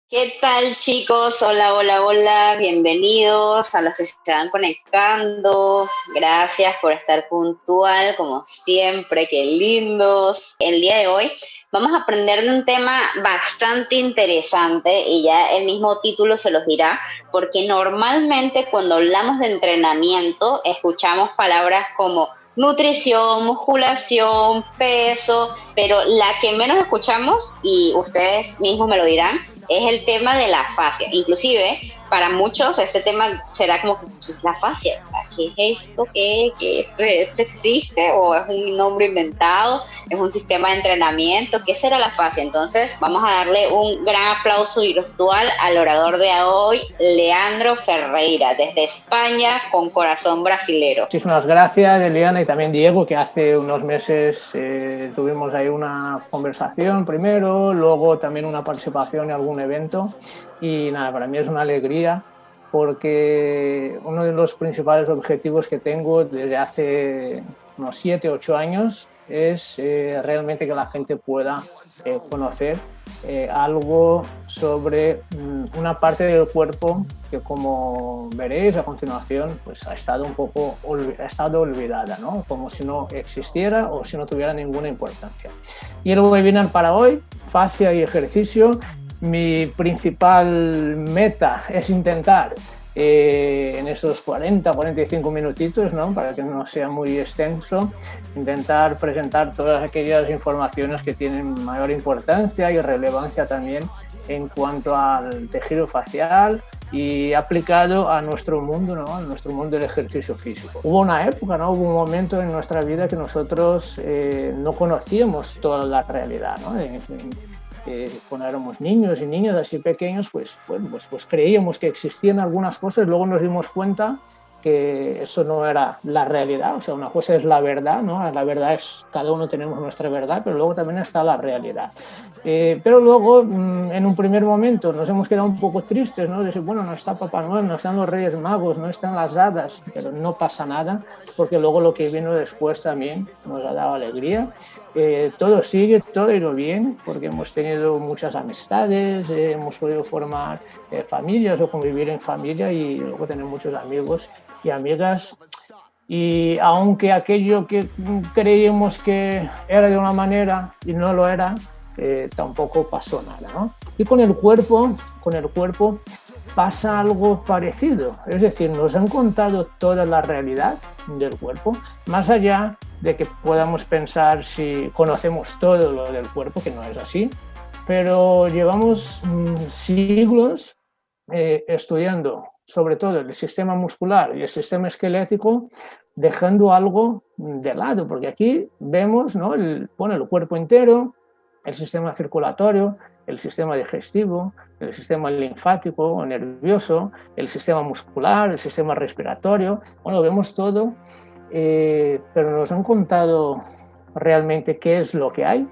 ¿Qué tal, chicos? Hola, hola, hola. Bienvenidos a los que se van conectando. Gracias por estar puntual, como siempre. Qué lindos. El día de hoy vamos a aprender de un tema bastante interesante y ya el mismo título se los dirá, porque normalmente cuando hablamos de entrenamiento escuchamos palabras como nutrición, musculación, peso, pero la que menos escuchamos, y ustedes mismos me lo dirán, es el tema de la fascia. Inclusive, para muchos este tema será como, ¿qué es la fascia? O sea, ¿qué es esto? ¿Esto existe? ¿O es un nombre inventado? ¿Es un sistema de entrenamiento? ¿Qué será la fascia? Entonces, vamos a darle un gran aplauso virtual al orador de hoy, Leandro Ferreira, desde España, con corazón brasilero. Muchísimas gracias, Eliana, y también Diego, que hace unos meses tuvimos ahí una conversación primero, luego también una participación en algún evento. Y nada, para mí es una alegría porque uno de los principales objetivos que tengo desde hace unos 7, 8 años es realmente que la gente pueda conocer algo sobre una parte del cuerpo que, como veréis a continuación, pues ha estado olvidada, ¿no? Como si no existiera o si no tuviera ninguna importancia. Y el webinar para hoy, fascia y ejercicio. Mi principal meta es intentar en esos 40-45 minutitos, ¿no? Para que no sea muy extenso, intentar presentar todas aquellas informaciones que tienen mayor importancia y relevancia también en cuanto al tejido facial y aplicado a nuestro mundo, ¿no? A nuestro mundo del ejercicio físico. Hubo una época, ¿no? Hubo un momento en nuestra vida que nosotros no conocíamos toda la realidad, ¿no? Cuando éramos niños y niñas así pequeños, pues creíamos que existían algunas cosas, luego nos dimos cuenta que eso no era la realidad. O sea, una cosa es la verdad, ¿no? La verdad es, cada uno tenemos nuestra verdad, pero luego también está la realidad. Pero luego, en un primer momento, nos hemos quedado un poco tristes, ¿no? De decir, bueno, no está Papá Noel, no están los Reyes Magos, no están las hadas, pero no pasa nada, porque luego lo que vino después también nos ha dado alegría. Todo sigue, todo ha ido bien, porque hemos tenido muchas amistades, hemos podido formar familias o convivir en familia y luego tener muchos amigos y amigas. Y aunque aquello que creíamos que era de una manera y no lo era, tampoco pasó nada, ¿no? Y con el cuerpo pasa algo parecido. Es decir, nos han contado toda la realidad del cuerpo, más allá de que podamos pensar si conocemos todo lo del cuerpo, que no es así, pero llevamos siglos estudiando sobre todo el sistema muscular y el sistema esquelético, dejando algo de lado, porque aquí vemos, ¿no? el cuerpo entero, el sistema circulatorio, el sistema digestivo, el sistema linfático o nervioso, el sistema muscular, el sistema respiratorio. Bueno, vemos todo, pero nos han contado realmente qué es lo que hay.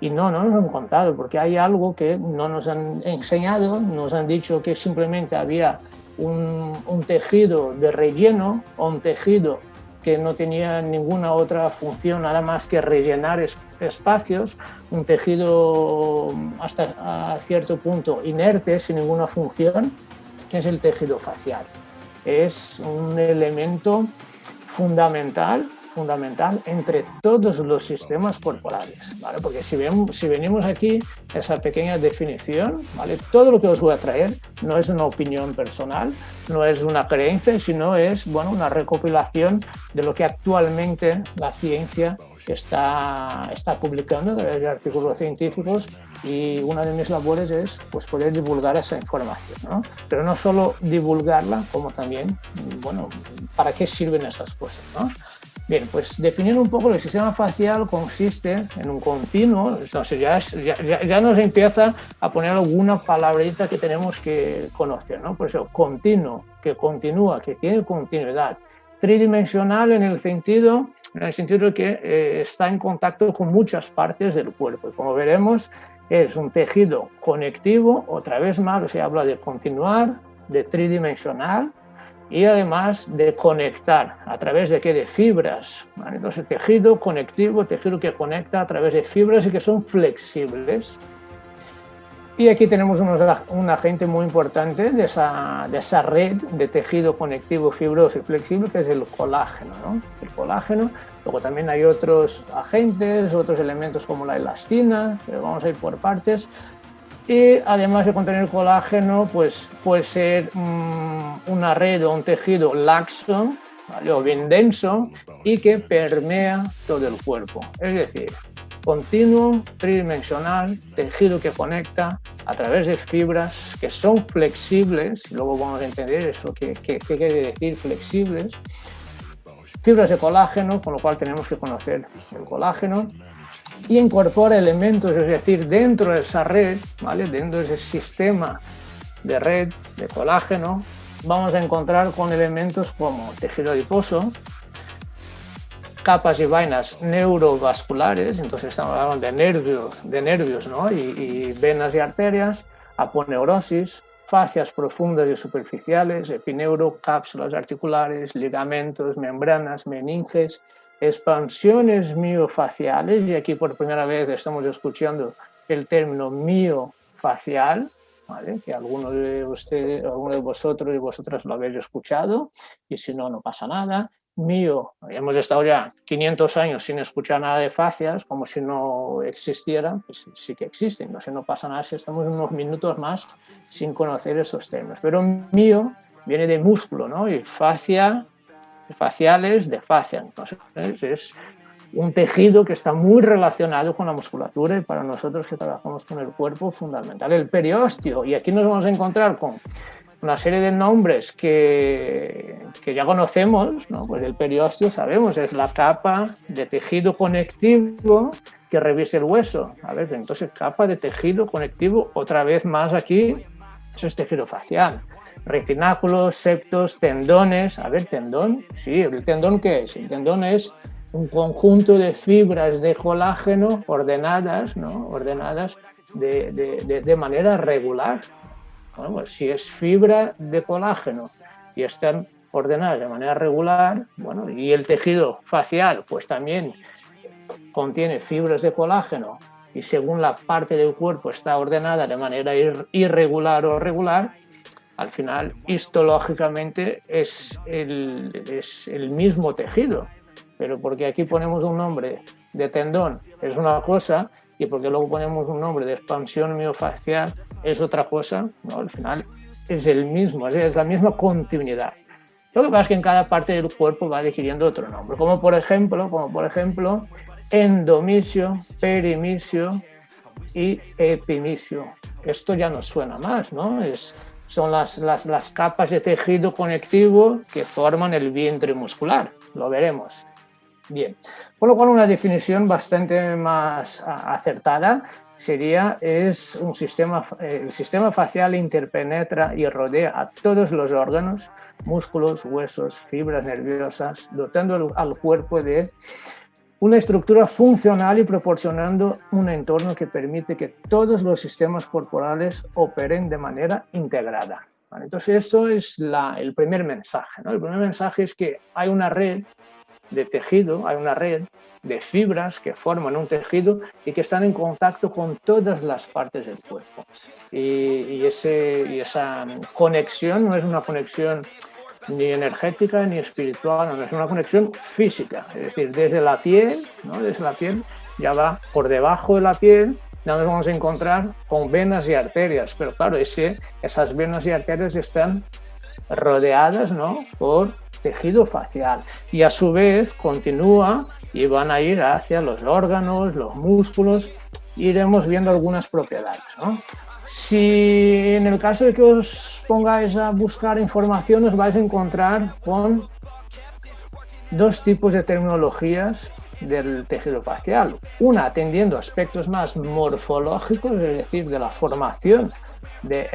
Y no nos han contado, porque hay algo que no nos han enseñado. Nos han dicho que simplemente había un tejido de relleno o un tejido que no tenía ninguna otra función nada más que rellenar espacios, un tejido hasta a cierto punto inerte, sin ninguna función, que es el tejido facial. Es un elemento fundamental entre todos los sistemas corporales, ¿vale? Porque si venimos aquí, esa pequeña definición, ¿vale? Todo lo que os voy a traer no es una opinión personal, no es una creencia, sino es, bueno, una recopilación de lo que actualmente la ciencia está publicando a través de artículos científicos, y una de mis labores es, pues, poder divulgar esa información, ¿no? Pero no solo divulgarla, como también, bueno, ¿para qué sirven esas cosas, ¿no? Bien, pues definiendo un poco, el sistema facial consiste en un continuo. Entonces ya nos empieza a poner alguna palabrita que tenemos que conocer, ¿no? Por eso, continuo, que continúa, que tiene continuidad. Tridimensional en el sentido que está en contacto con muchas partes del cuerpo. Y como veremos, es un tejido conectivo. Otra vez más, se habla de continuar, de tridimensional, y además de conectar. ¿A través de qué? De fibras, ¿vale? Entonces, tejido conectivo, tejido que conecta a través de fibras y que son flexibles. Y aquí tenemos un agente muy importante de esa red de tejido conectivo, fibroso y flexible, que es el colágeno, ¿no? El colágeno. Luego también hay otros agentes, otros elementos como la elastina, pero vamos a ir por partes. Y además de contener colágeno, pues puede ser una red o un tejido laxo, ¿vale? O bien denso, y que permea todo el cuerpo. Es decir, continuo, tridimensional, tejido que conecta a través de fibras que son flexibles, y luego vamos a entender eso, qué quiere decir flexibles, fibras de colágeno, con lo cual tenemos que conocer el colágeno, y incorpora elementos, es decir, dentro de esa red, ¿vale? Dentro de ese sistema de red de colágeno, vamos a encontrar con elementos como tejido adiposo, capas y vainas neurovasculares, entonces estamos hablando de nervios, ¿no? y venas y arterias, aponeurosis, fascias profundas y superficiales, epineuro, cápsulas articulares, ligamentos, membranas, meninges, expansiones miofaciales, y aquí por primera vez estamos escuchando el término miofacial, ¿vale? Que algunos de ustedes, algunos de vosotros y vosotras lo habéis escuchado, y si no, no pasa nada. Hemos estado ya 500 años sin escuchar nada de fascias, como si no existieran, pues sí que existen, no pasa nada si estamos unos minutos más sin conocer esos términos. Pero mio viene de músculo, ¿no? Y fascia, faciales de fascia, entonces es un tejido que está muy relacionado con la musculatura, y para nosotros que trabajamos con el cuerpo, fundamental. El periósteo, y aquí nos vamos a encontrar con una serie de nombres que ya conocemos, ¿no? Pues el periósteo, sabemos, es la capa de tejido conectivo que reviste el hueso. A ver, entonces capa de tejido conectivo, otra vez más aquí, eso es tejido facial. Retináculos, septos, tendones. A ver, tendón, sí, ¿el tendón qué es? El tendón es un conjunto de fibras de colágeno ordenadas, ¿no? Ordenadas de manera regular. Bueno, pues si es fibra de colágeno y están ordenadas de manera regular, bueno, y el tejido facial pues también contiene fibras de colágeno, y según la parte del cuerpo está ordenada de manera irregular o regular, al final histológicamente es el mismo tejido. Pero porque aquí ponemos un nombre de tendón es una cosa, y porque luego ponemos un nombre de expansión miofacial es otra cosa, ¿no? Al final es el mismo, es la misma continuidad. Lo que pasa es que en cada parte del cuerpo va adquiriendo otro nombre, como por ejemplo endomisio, perimisio y epimisio. Esto ya nos suena más, ¿no? Son las capas de tejido conectivo que forman el vientre muscular, lo veremos. Bien, por lo cual una definición bastante más acertada sería el sistema facial interpenetra y rodea a todos los órganos, músculos, huesos, fibras nerviosas, dotando al cuerpo de una estructura funcional y proporcionando un entorno que permite que todos los sistemas corporales operen de manera integrada. ¿Vale? Entonces, esto es el primer mensaje, ¿no? El primer mensaje es que hay una red de tejido, hay una red de fibras que forman un tejido y que están en contacto con todas las partes del cuerpo. Y esa conexión no es una conexión ni energética ni espiritual, no, es una conexión física, es decir, desde la piel, ¿no? Desde la piel ya va por debajo de la piel, ya nos vamos a encontrar con venas y arterias, pero claro, esas venas y arterias están rodeadas, ¿no? Por tejido facial, y a su vez continúa y van a ir hacia los órganos, los músculos, iremos viendo algunas propiedades, ¿no? Si en el caso de que os pongáis a buscar información, os vais a encontrar con dos tipos de terminologías del tejido facial. Una atendiendo a aspectos más morfológicos, es decir, de la formación de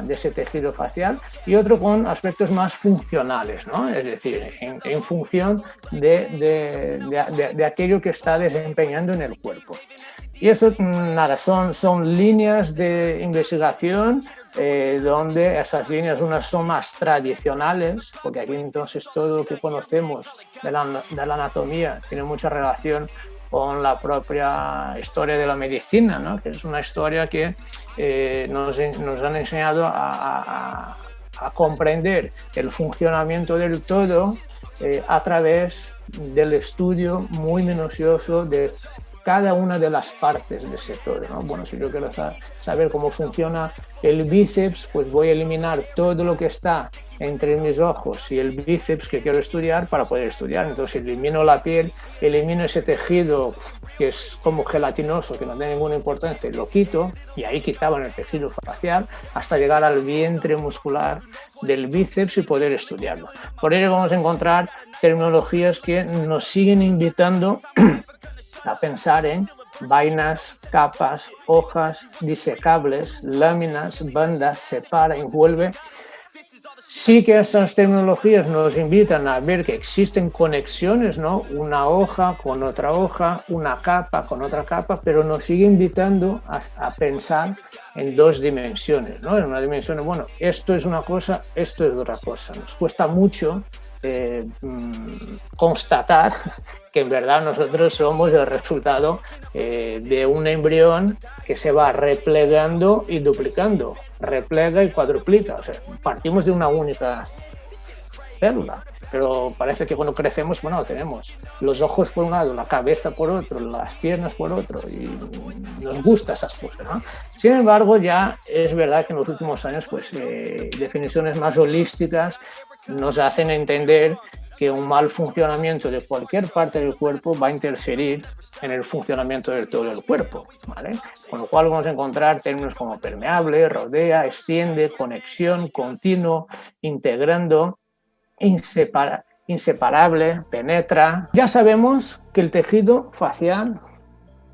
ese tejido facial, y otro con aspectos más funcionales, ¿no? Es decir, en función de aquello que está desempeñando en el cuerpo. Y eso, nada, son líneas de investigación donde esas líneas, unas son más tradicionales, porque aquí entonces todo lo que conocemos de la anatomía tiene mucha relación con la propia historia de la medicina, ¿no? Que es una historia que nos han enseñado a comprender el funcionamiento del todo a través del estudio muy minucioso de cada una de las partes de ese todo, ¿no? Bueno, si yo quiero saber cómo funciona el bíceps, pues voy a eliminar todo lo que está entre mis ojos y el bíceps que quiero estudiar para poder estudiar. Entonces elimino la piel, elimino ese tejido que es como gelatinoso, que no tiene ninguna importancia, y lo quito, y ahí quitaban el tejido facial hasta llegar al vientre muscular del bíceps y poder estudiarlo. Por ello vamos a encontrar terminologías que nos siguen invitando a pensar en vainas, capas, hojas, disecables, láminas, bandas, separa, envuelve. Sí que esas tecnologías nos invitan a ver que existen conexiones, ¿no? Una hoja con otra hoja, una capa con otra capa, pero nos sigue invitando a pensar en dos dimensiones, ¿no? En una dimensión, bueno, esto es una cosa, esto es otra cosa. Nos cuesta mucho constatar que en verdad nosotros somos el resultado de un embrión que se va replegando y duplicando, replega y cuadruplica. O sea, partimos de una única célula, pero parece que cuando crecemos, bueno, tenemos los ojos por un lado, la cabeza por otro, las piernas por otro, y nos gusta esas cosas, ¿no? Sin embargo, ya es verdad que en los últimos años, pues, definiciones más holísticas nos hacen entender que un mal funcionamiento de cualquier parte del cuerpo va a interferir en el funcionamiento de todo el cuerpo, ¿vale? Con lo cual vamos a encontrar términos como permeable, rodea, extiende, conexión, continuo, integrando, inseparable, penetra. Ya sabemos que el tejido facial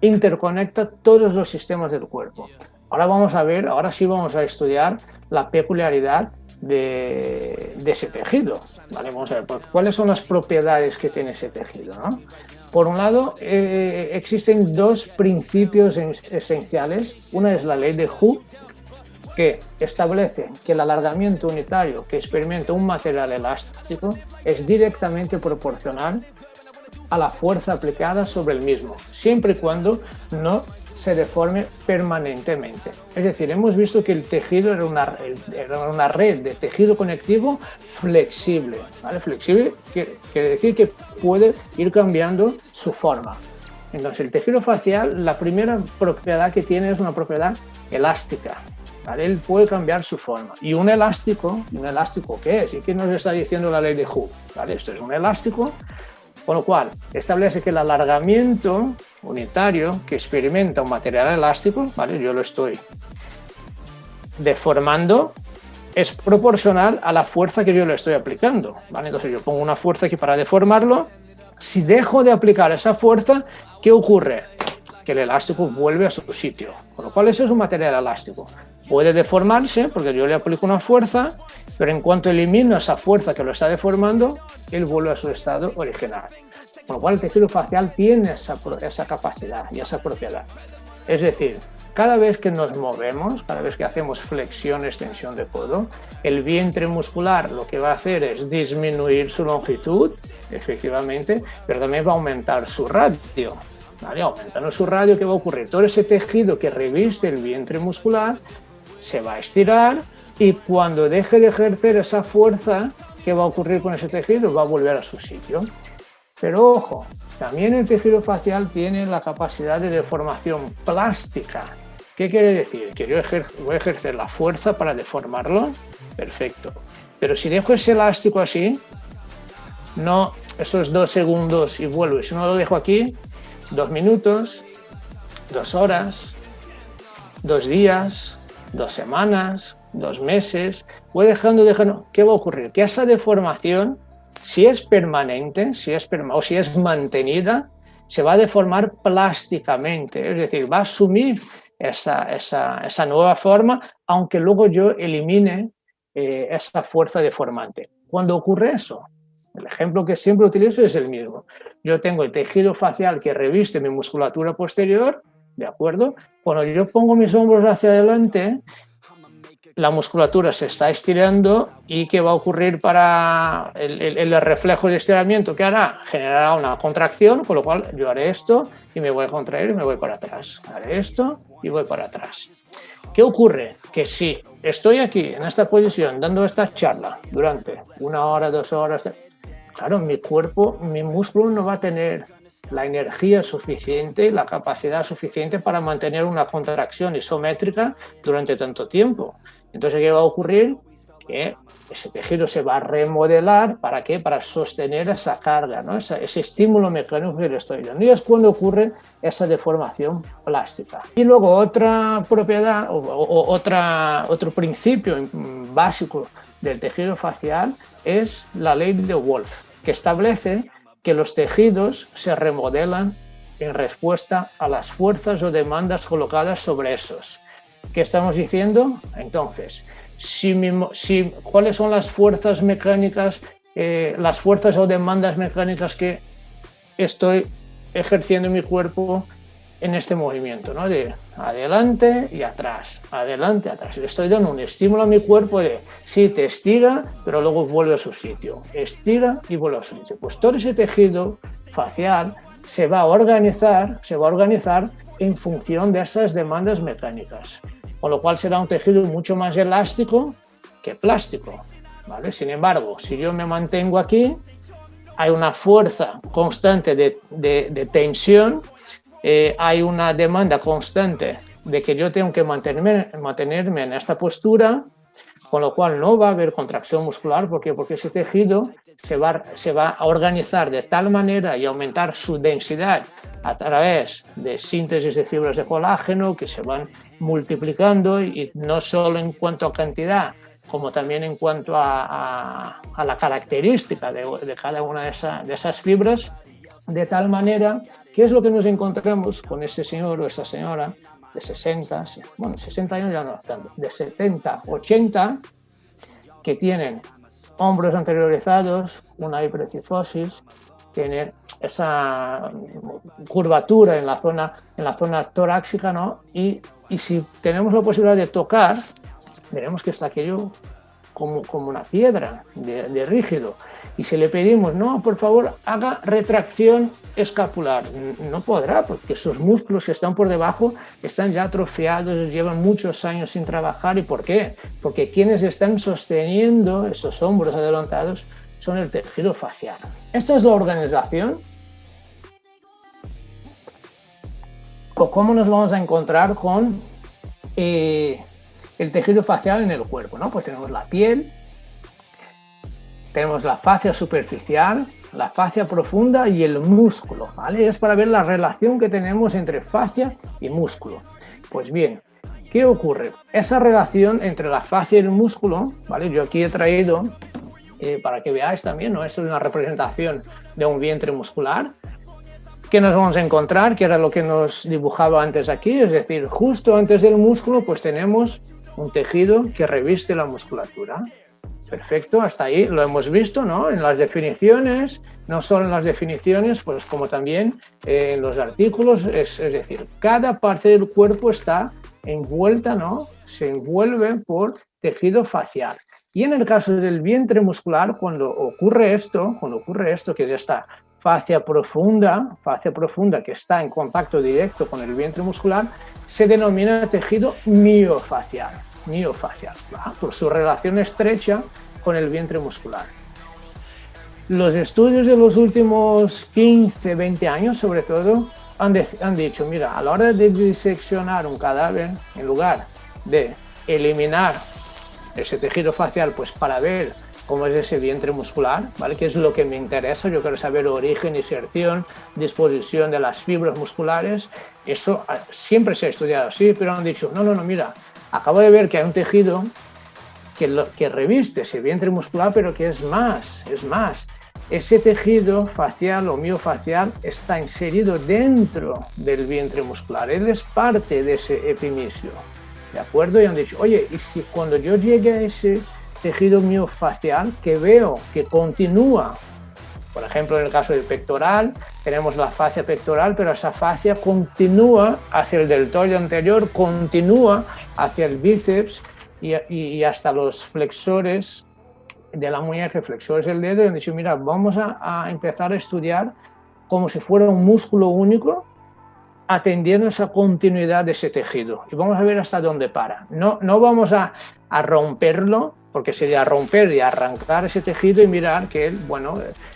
interconecta todos los sistemas del cuerpo. Ahora sí vamos a estudiar la peculiaridad de ese tejido, ¿vale? Vamos a ver cuáles son las propiedades que tiene ese tejido, ¿no? Por un lado, existen dos principios esenciales. Una es la ley de Hooke, que establece que el alargamiento unitario que experimenta un material elástico es directamente proporcional a la fuerza aplicada sobre el mismo, siempre y cuando no se deforme permanentemente. Es decir, hemos visto que el tejido era una red de tejido conectivo flexible, ¿vale? Flexible quiere decir que puede ir cambiando su forma. Entonces, el tejido facial, la primera propiedad que tiene es una propiedad elástica, ¿vale? Él puede cambiar su forma. ¿Y un elástico qué es? ¿Y qué nos está diciendo la ley de Hooke? ¿Vale? Esto es un elástico, con lo cual establece que el alargamiento unitario que experimenta un material elástico, ¿vale? Yo lo estoy deformando, es proporcional a la fuerza que yo le estoy aplicando, ¿vale? Entonces yo pongo una fuerza aquí para deformarlo. Si dejo de aplicar esa fuerza, ¿qué ocurre? Que el elástico vuelve a su sitio, con lo cual ese es un material elástico. Puede deformarse porque yo le aplico una fuerza, pero en cuanto elimino esa fuerza que lo está deformando, él vuelve a su estado original. Con lo cual el tejido facial tiene esa capacidad y esa propiedad. Es decir, cada vez que nos movemos, cada vez que hacemos flexión, extensión de codo, el vientre muscular lo que va a hacer es disminuir su longitud, efectivamente, pero también va a aumentar su radio. ¿Vale? Aumentando su radio, ¿qué va a ocurrir? Todo ese tejido que reviste el vientre muscular se va a estirar y cuando deje de ejercer esa fuerza, ¿qué va a ocurrir con ese tejido? Va a volver a su sitio. Pero ojo, también el tejido facial tiene la capacidad de deformación plástica. ¿Qué quiere decir? Que yo voy a ejercer la fuerza para deformarlo, perfecto. Pero si dejo ese elástico así, no esos 2 segundos y vuelvo. Si no lo dejo aquí, 2 minutos, 2 horas, 2 días, 2 semanas, 2 meses, voy dejando. ¿Qué va a ocurrir? Que esa deformación, si es permanente, o si es mantenida, se va a deformar plásticamente, es decir, va a asumir esa nueva forma, aunque luego yo elimine esa fuerza deformante. ¿Cuándo ocurre eso? El ejemplo que siempre utilizo es el mismo. Yo tengo el tejido facial que reviste mi musculatura posterior, ¿de acuerdo? Cuando yo pongo mis hombros hacia adelante, la musculatura se está estirando y ¿qué va a ocurrir para el reflejo de estiramiento? ¿Qué hará? Generará una contracción, con lo cual yo haré esto y me voy a contraer y me voy para atrás. Haré esto y voy para atrás. ¿Qué ocurre? Que si estoy aquí en esta posición dando esta charla durante 1 hora, 2 horas, claro, mi cuerpo, mi músculo no va a tener la energía suficiente, la capacidad suficiente para mantener una contracción isométrica durante tanto tiempo. Entonces, ¿qué va a ocurrir? Que ese tejido se va a remodelar. ¿Para qué? Para sostener esa carga, ¿no? Ese estímulo mecánico que le estoy dando. Y es cuando ocurre esa deformación plástica. Y luego otra propiedad otro principio básico del tejido facial es la ley de Wolff, que establece que los tejidos se remodelan en respuesta a las fuerzas o demandas colocadas sobre esos. ¿Qué estamos diciendo? Entonces, ¿cuáles son las fuerzas mecánicas, las fuerzas o demandas mecánicas que estoy ejerciendo en mi cuerpo en este movimiento, ¿no? De adelante y atrás, adelante y atrás? Le estoy dando un estímulo a mi cuerpo de, sí, te estira, pero luego vuelve a su sitio. Estira y vuelve a su sitio. Pues todo ese tejido facial se va a organizar en función de esas demandas mecánicas, con lo cual será un tejido mucho más elástico que plástico, ¿vale? Sin embargo, si yo me mantengo aquí, hay una fuerza constante de tensión, hay una demanda constante de que yo tengo que mantenerme en esta postura, con lo cual no va a haber contracción muscular. ¿Por qué? Porque ese tejido se va a organizar de tal manera y aumentar su densidad a través de síntesis de fibras de colágeno que se van multiplicando, y no solo en cuanto a cantidad, como también en cuanto a la característica de cada una de esas fibras, de tal manera que es lo que nos encontramos con ese señor o esa señora de 60 años ya no tanto, de 70, 80, que tienen hombros anteriorizados, una hipercifosis, tienen esa curvatura en la zona torácica, ¿no? Y si tenemos la posibilidad de tocar, veremos que está aquello como una piedra de rígido. Y si le pedimos, no, por favor, haga retracción escapular, no podrá, porque sus músculos que están por debajo están ya atrofiados, llevan muchos años sin trabajar. ¿Y por qué? Porque quienes están sosteniendo esos hombros adelantados son el tejido facial. Esta es la organización. O cómo nos vamos a encontrar con el tejido facial en el cuerpo, ¿no? Pues tenemos la piel, tenemos la fascia superficial, la fascia profunda y el músculo, ¿vale? Es para ver la relación que tenemos entre fascia y músculo. Pues bien, ¿qué ocurre? Esa relación entre la fascia y el músculo, ¿vale? Yo aquí he traído, para que veáis también, ¿no? Esto es una representación de un vientre muscular. ¿Qué nos vamos a encontrar? Que era lo que nos dibujaba antes aquí, es decir, justo antes del músculo, pues tenemos un tejido que reviste la musculatura. Perfecto, hasta ahí lo hemos visto, ¿no? En las definiciones, no solo en las definiciones, pues como también en los artículos, es decir, cada parte del cuerpo está envuelta, ¿no? Se envuelve por tejido facial. Y en el caso del vientre muscular, cuando ocurre esto, que es esta fascia profunda que está en contacto directo con el vientre muscular, se denomina tejido miofacial, ¿va? Por su relación estrecha con el vientre muscular. Los estudios de los últimos 15, 20 años, sobre todo, han dicho, mira, a la hora de diseccionar un cadáver, en lugar de eliminar ese tejido facial, pues para ver cómo es ese vientre muscular, ¿vale? Que es lo que me interesa, yo quiero saber origen, inserción, disposición de las fibras musculares. Eso siempre se ha estudiado así, pero han dicho, no, mira, acabo de ver que hay un tejido que reviste ese vientre muscular, pero que es más. Ese tejido facial o miofacial está inserido dentro del vientre muscular, él es parte de ese epimisio, ¿de acuerdo? Y han dicho, oye, ¿y si cuando yo llegue a ese tejido miofacial que veo que continúa, por ejemplo en el caso del pectoral, tenemos la fascia pectoral, pero esa fascia continúa hacia el deltoide anterior, continúa hacia el bíceps, y hasta los flexores de la muñeca, flexores del dedo, y han dicho, mira, vamos a empezar a estudiar como si fuera un músculo único, atendiendo esa continuidad de ese tejido. Y vamos a ver hasta dónde para. No vamos a romperlo, porque sería romper y arrancar ese tejido y mirar que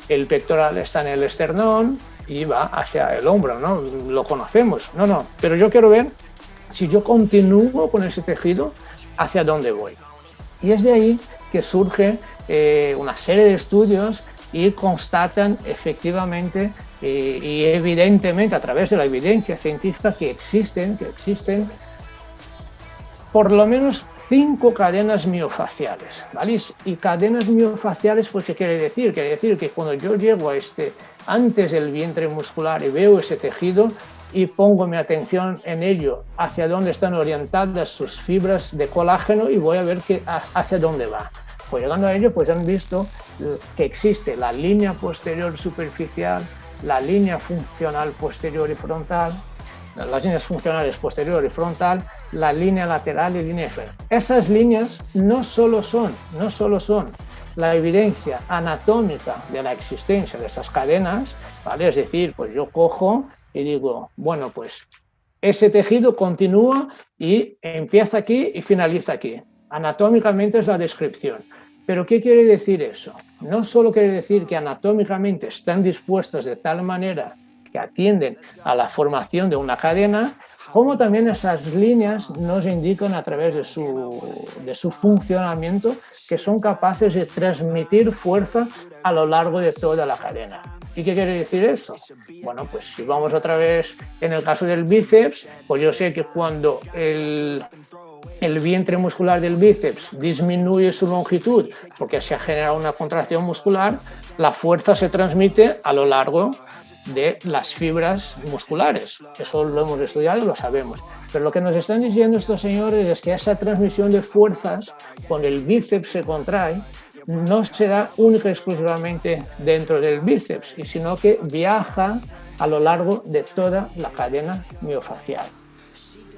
el pectoral está en el esternón y va hacia el hombro, ¿no? Lo conocemos. No, pero yo quiero ver si yo continúo con ese tejido, hacia dónde voy. Y es de ahí que surge una serie de estudios y constatan efectivamente y evidentemente a través de la evidencia científica que existen por lo menos 5 cadenas miofaciales, ¿vale? Y cadenas miofaciales, pues, ¿qué quiere decir? Quiere decir que cuando yo llego antes del vientre muscular y veo ese tejido y pongo mi atención en ello, hacia dónde están orientadas sus fibras de colágeno, y voy a ver hacia dónde va. Pues llegando a ello, pues han visto que existe la línea posterior superficial, la línea funcional posterior y frontal, las líneas funcionales posterior y frontal, la línea lateral y línea inferior. Esas líneas no solo son la evidencia anatómica de la existencia de esas cadenas, ¿vale? Es decir, pues yo cojo y digo, bueno, pues ese tejido continúa y empieza aquí y finaliza aquí. Anatómicamente es la descripción. ¿Pero qué quiere decir eso? No solo quiere decir que anatómicamente están dispuestas de tal manera que atienden a la formación de una cadena, como también esas líneas nos indican a través de su funcionamiento que son capaces de transmitir fuerza a lo largo de toda la cadena. ¿Y qué quiere decir eso? Bueno, pues si vamos otra vez en el caso del bíceps, pues yo sé que cuando el vientre muscular del bíceps disminuye su longitud porque se ha generado una contracción muscular, la fuerza se transmite a lo largo de las fibras musculares. Eso lo hemos estudiado y lo sabemos. Pero lo que nos están diciendo estos señores es que esa transmisión de fuerzas, cuando el bíceps se contrae, no se da única y exclusivamente dentro del bíceps, sino que viaja a lo largo de toda la cadena miofacial.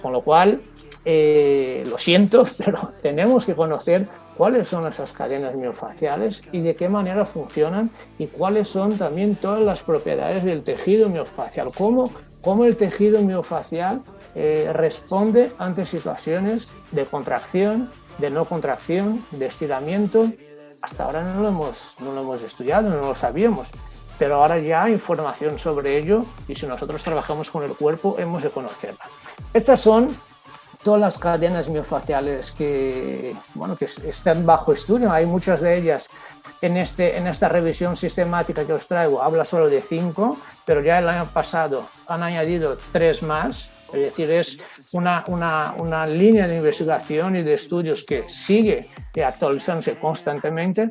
Con lo cual, lo siento, pero tenemos que conocer cuáles son esas cadenas miofaciales y de qué manera funcionan, y cuáles son también todas las propiedades del tejido miofacial, cómo el tejido miofacial responde ante situaciones de contracción, de no contracción, de estiramiento. Hasta ahora no lo hemos estudiado, no lo sabíamos, pero ahora ya hay información sobre ello, y si nosotros trabajamos con el cuerpo hemos de conocerla. Estas son todas las cadenas miofaciales que están bajo estudio. Hay muchas de ellas en esta revisión sistemática que os traigo. Habla solo de 5, pero ya el año pasado han añadido 3 más. Es decir, es una línea de investigación y de estudios que sigue actualizándose constantemente.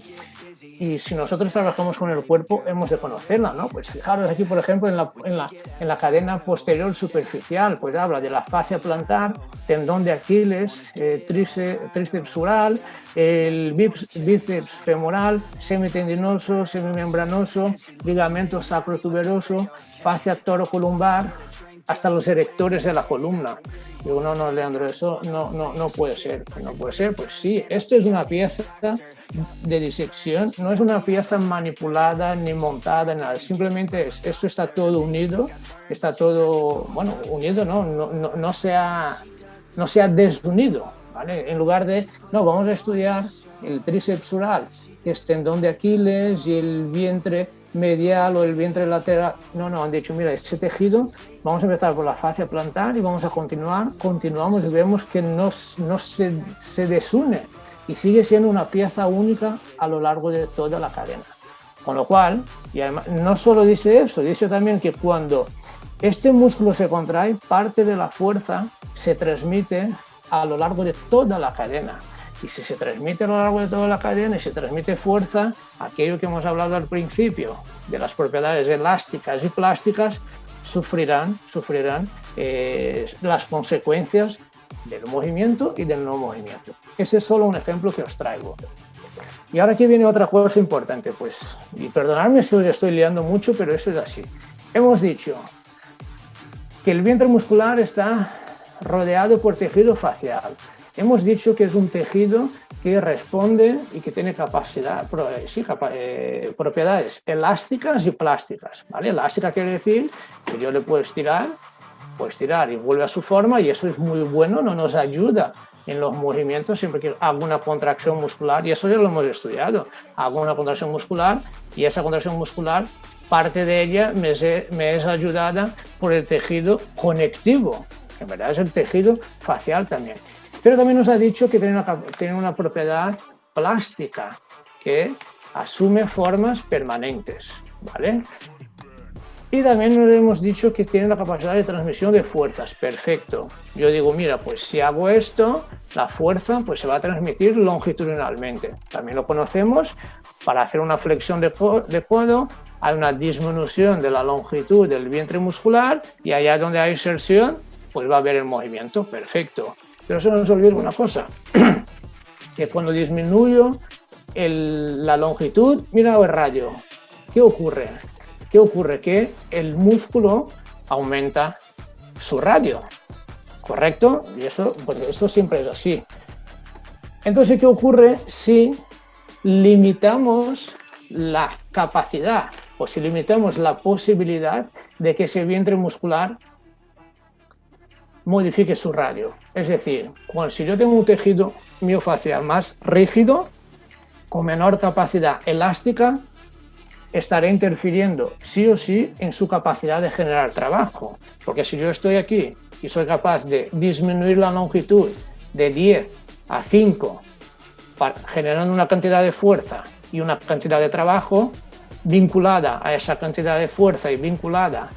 Y si nosotros trabajamos con el cuerpo, hemos de conocerla, ¿no? Pues fijaros aquí, por ejemplo, en la cadena posterior superficial, pues habla de la fascia plantar, tendón de Aquiles, tríceps sural, el bíceps femoral, semitendinoso, semimembranoso, ligamento sacrotuberoso, fascia torocolumbar, hasta los erectores de la columna. Digo, no, Leandro, eso no puede ser. No puede ser, pues sí, esto es una pieza de disección, no es una pieza manipulada ni montada, nada, simplemente esto está todo unido, unido, no se ha desunido, ¿vale? En lugar de, vamos a estudiar el tríceps sural, que es tendón de Aquiles, y el vientre medial o el vientre lateral. No, han dicho, mira, ese tejido, vamos a empezar por la fascia plantar y vamos a continuamos y vemos que no se desune y sigue siendo una pieza única a lo largo de toda la cadena. Con lo cual, y además no solo dice eso, dice también que cuando este músculo se contrae, parte de la fuerza se transmite a lo largo de toda la cadena. Y si se transmite a lo largo de toda la cadena y se transmite fuerza, aquello que hemos hablado al principio de las propiedades elásticas y plásticas, sufrirán las consecuencias del movimiento y del no movimiento. Ese es solo un ejemplo que os traigo. Y ahora aquí viene otra cosa importante, pues, y perdonadme si os estoy liando mucho, pero eso es así. Hemos dicho que el vientre muscular está rodeado por tejido facial, hemos dicho que es un tejido que responde y que tiene propiedades elásticas y plásticas, ¿vale? Elástica quiere decir que yo le puedo estirar y vuelve a su forma, y eso es muy bueno, no nos ayuda en los movimientos siempre que hago una contracción muscular, y eso ya lo hemos estudiado. Hago una contracción muscular y esa contracción muscular, parte de ella me es ayudada por el tejido conectivo, que en verdad es el tejido facial también. Pero también nos ha dicho que tiene una propiedad plástica, que asume formas permanentes, ¿vale? Y también nos hemos dicho que tiene la capacidad de transmisión de fuerzas. Perfecto. Yo digo, mira, pues si hago esto, la fuerza pues se va a transmitir longitudinalmente. También lo conocemos. Para hacer una flexión de codo hay una disminución de la longitud del vientre muscular, y allá donde hay inserción pues va a haber el movimiento. Perfecto. Pero se nos olvida una cosa, que cuando disminuyo la longitud, mira el radio, ¿qué ocurre? Que el músculo aumenta su radio, ¿correcto? Y eso siempre es así. Entonces, ¿qué ocurre si limitamos la capacidad o si limitamos la posibilidad de que ese vientre muscular modifique su radio? Es decir, si yo tengo un tejido miofacial más rígido, con menor capacidad elástica, estaré interfiriendo sí o sí en su capacidad de generar trabajo. Porque si yo estoy aquí y soy capaz de disminuir la longitud de 10 a 5, generando una cantidad de fuerza y una cantidad de trabajo vinculada a esa cantidad de fuerza y vinculada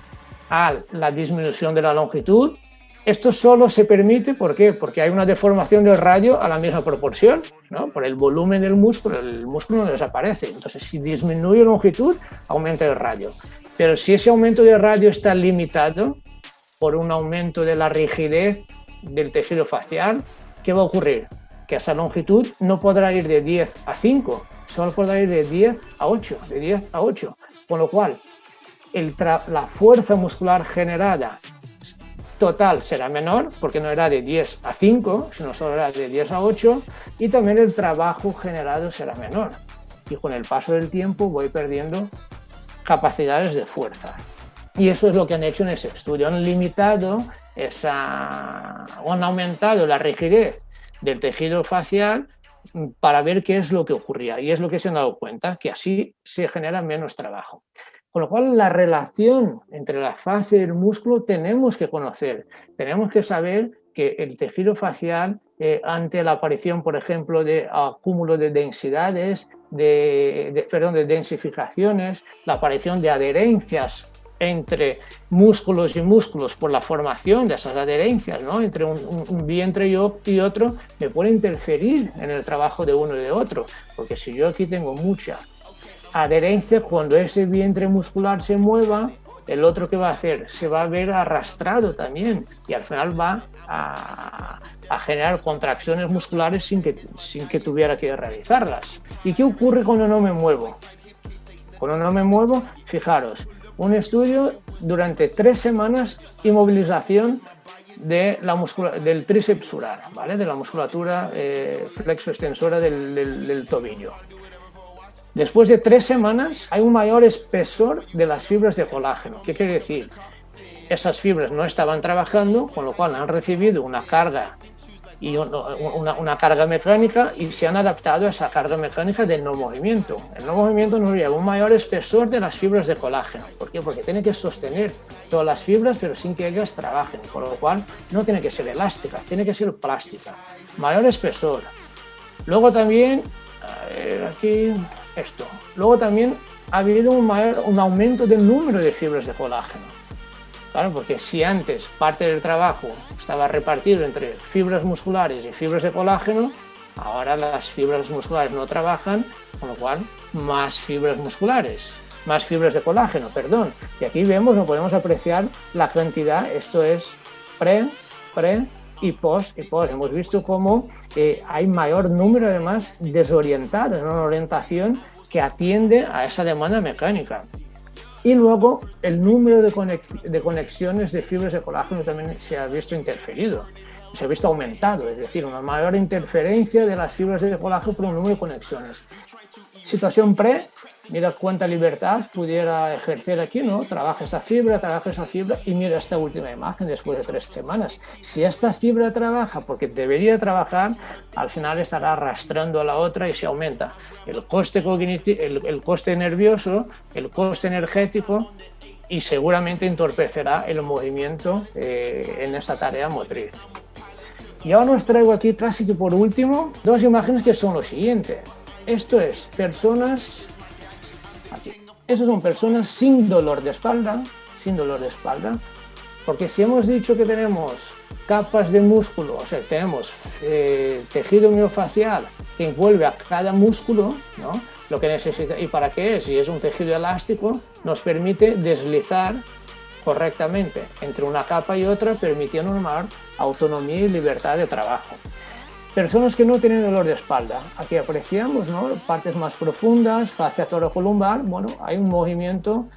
a la disminución de la longitud, esto solo se permite, ¿por qué? Porque hay una deformación del radio a la misma proporción, ¿no? Por el volumen del músculo, el músculo no desaparece. Entonces, si disminuye longitud, aumenta el radio. Pero si ese aumento de radio está limitado por un aumento de la rigidez del tejido facial, ¿qué va a ocurrir? Que esa longitud no podrá ir de 10 a 5, solo podrá ir de 10 a 8, de 10 a 8. Con lo cual, la fuerza muscular generada total será menor, porque no era de 10 a 5, sino solo era de 10 a 8, y también el trabajo generado será menor. Y con el paso del tiempo voy perdiendo capacidades de fuerza. Y eso es lo que han hecho en ese estudio. Han limitado o han aumentado la rigidez del tejido facial para ver qué es lo que ocurría. Y es lo que se han dado cuenta, que así se genera menos trabajo. Con lo cual, la relación entre la fascia y el músculo tenemos que conocer. Tenemos que saber que el tejido facial, ante la aparición, por ejemplo, de acúmulo de densidades, de densificaciones, la aparición de adherencias entre músculos y músculos por la formación de esas adherencias, ¿no? Entre un vientre y otro, me puede interferir en el trabajo de uno y de otro. Porque si yo aquí tengo mucha adherencia, cuando ese vientre muscular se mueva, el otro que va a hacer se va a ver arrastrado también, y al final va a generar contracciones musculares sin que tuviera que realizarlas. ¿Y qué ocurre cuando no me muevo? Cuando no me muevo, fijaros, un estudio durante 3 semanas, inmovilización del tríceps sural, ¿vale? De la musculatura flexo-extensora del tobillo. Después de 3 semanas hay un mayor espesor de las fibras de colágeno. ¿Qué quiere decir? Esas fibras no estaban trabajando, con lo cual han recibido una carga y una carga mecánica, y se han adaptado a esa carga mecánica del no movimiento. El no movimiento nos lleva un mayor espesor de las fibras de colágeno. ¿Por qué? Porque tiene que sostener todas las fibras, pero sin que ellas trabajen, con lo cual no tiene que ser elástica, tiene que ser plástica. Mayor espesor. Luego también, aquí esto. Luego también ha habido un aumento del número de fibras de colágeno. Claro, porque si antes parte del trabajo estaba repartido entre fibras musculares y fibras de colágeno, ahora las fibras musculares no trabajan, con lo cual más fibras de colágeno, perdón. Y aquí vemos, no podemos apreciar la cantidad, esto es pre y post. Hemos visto cómo hay mayor número, además, desorientadas, una orientación que atiende a esa demanda mecánica. Y luego el número de conexiones de fibras de colágeno también se ha visto interferido, se ha visto aumentado, es decir, una mayor interferencia de las fibras de colágeno por un número de conexiones. Situación pre, mira cuánta libertad pudiera ejercer aquí, ¿no? Trabaja esa fibra y mira esta última imagen después de 3 semanas. Si esta fibra trabaja porque debería trabajar, al final estará arrastrando a la otra y se aumenta el coste cognitivo, el coste nervioso, el coste energético y seguramente entorpecerá el movimiento en esta tarea motriz. Y ahora os traigo aquí casi que por último 2 imágenes que son lo siguiente. Esto es personas, aquí. Esas son personas sin dolor de espalda, porque si hemos dicho que tenemos capas de músculo, o sea, tenemos tejido miofacial que envuelve a cada músculo, ¿no? Lo que necesita, ¿y para qué es? Si es un tejido elástico, nos permite deslizar correctamente entre una capa y otra, permitiendo una mayor autonomía y libertad de trabajo. Personas que no tienen dolor de espalda, aquí apreciamos, ¿no? Partes más profundas, fascia torocolumbar, bueno, hay un movimiento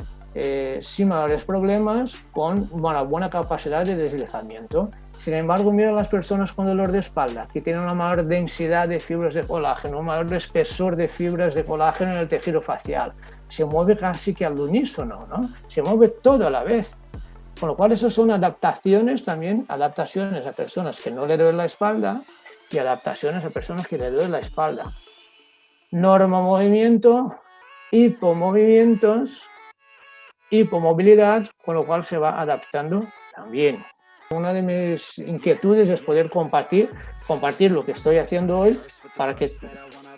sin mayores problemas, con una buena capacidad de deslizamiento. Sin embargo, mira las personas con dolor de espalda, que tienen una mayor densidad de fibras de colágeno, un mayor espesor de fibras de colágeno en el tejido facial. Se mueve casi que al unísono, ¿no? Se mueve todo a la vez. Con lo cual, esas son adaptaciones también, adaptaciones a personas que no le duele la espalda, y adaptaciones a personas que le duele la espalda. Normomovimiento, hipomovimientos, hipomovilidad, con lo cual se va adaptando también. Una de mis inquietudes es poder compartir lo que estoy haciendo hoy para que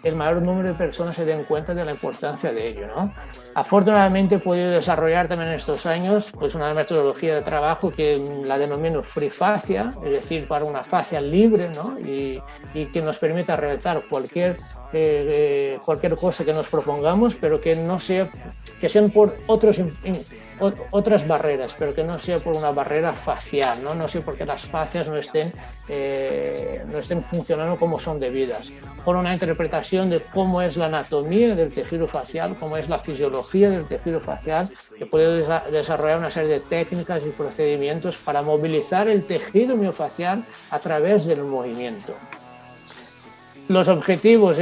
el mayor número de personas se den cuenta de la importancia de ello, ¿no? Afortunadamente he podido desarrollar también en estos años pues una metodología de trabajo que la denomino free fascia, es decir, para una fascia libre, ¿no? y que nos permita realizar cualquier cosa que nos propongamos, pero que no sea, que sean por otras barreras, pero que no sea por una barrera facial, no sea porque las fascias no estén funcionando como son debidas, por una interpretación de cómo es la anatomía del tejido facial, cómo es la fisiología del tejido facial, que puede desarrollar una serie de técnicas y procedimientos para movilizar el tejido miofacial a través del movimiento. Los objetivos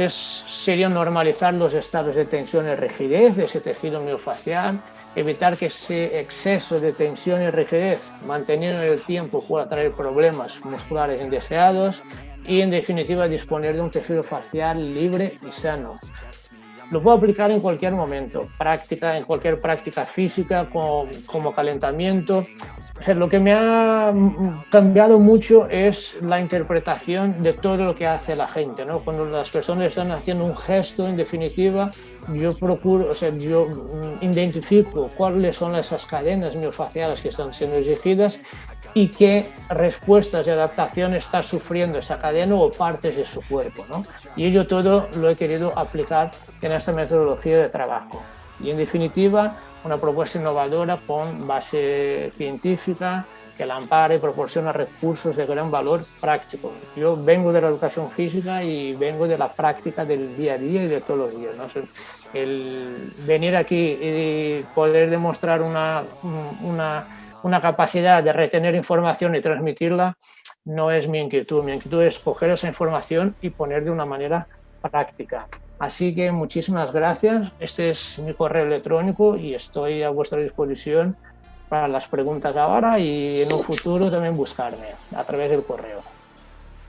serían normalizar los estados de tensión y rigidez de ese tejido miofacial, evitar que ese exceso de tensión y rigidez manteniendo en el tiempo pueda traer problemas musculares indeseados y, en definitiva, disponer de un tejido facial libre y sano. Lo puedo aplicar en cualquier momento, en cualquier práctica física, como calentamiento. O sea, lo que me ha cambiado mucho es la interpretación de todo lo que hace la gente, ¿no? Cuando las personas están haciendo un gesto, en definitiva, yo identifico cuáles son esas cadenas miofaciales que están siendo exigidas y qué respuestas y adaptaciones está sufriendo esa cadena o partes de su cuerpo, ¿no? Y ello todo lo he querido aplicar en esta metodología de trabajo. Y, en definitiva, una propuesta innovadora con base científica que la ampara y proporciona recursos de gran valor práctico. Yo vengo de la educación física y vengo de la práctica del día a día y de todos los días, ¿no? El venir aquí y poder demostrar una capacidad de retener información y transmitirla no es mi inquietud. Mi inquietud es coger esa información y poner de una manera práctica. Así que muchísimas gracias. Este es mi correo electrónico y estoy a vuestra disposición para las preguntas ahora y en un futuro también buscarme a través del correo.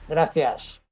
Gracias.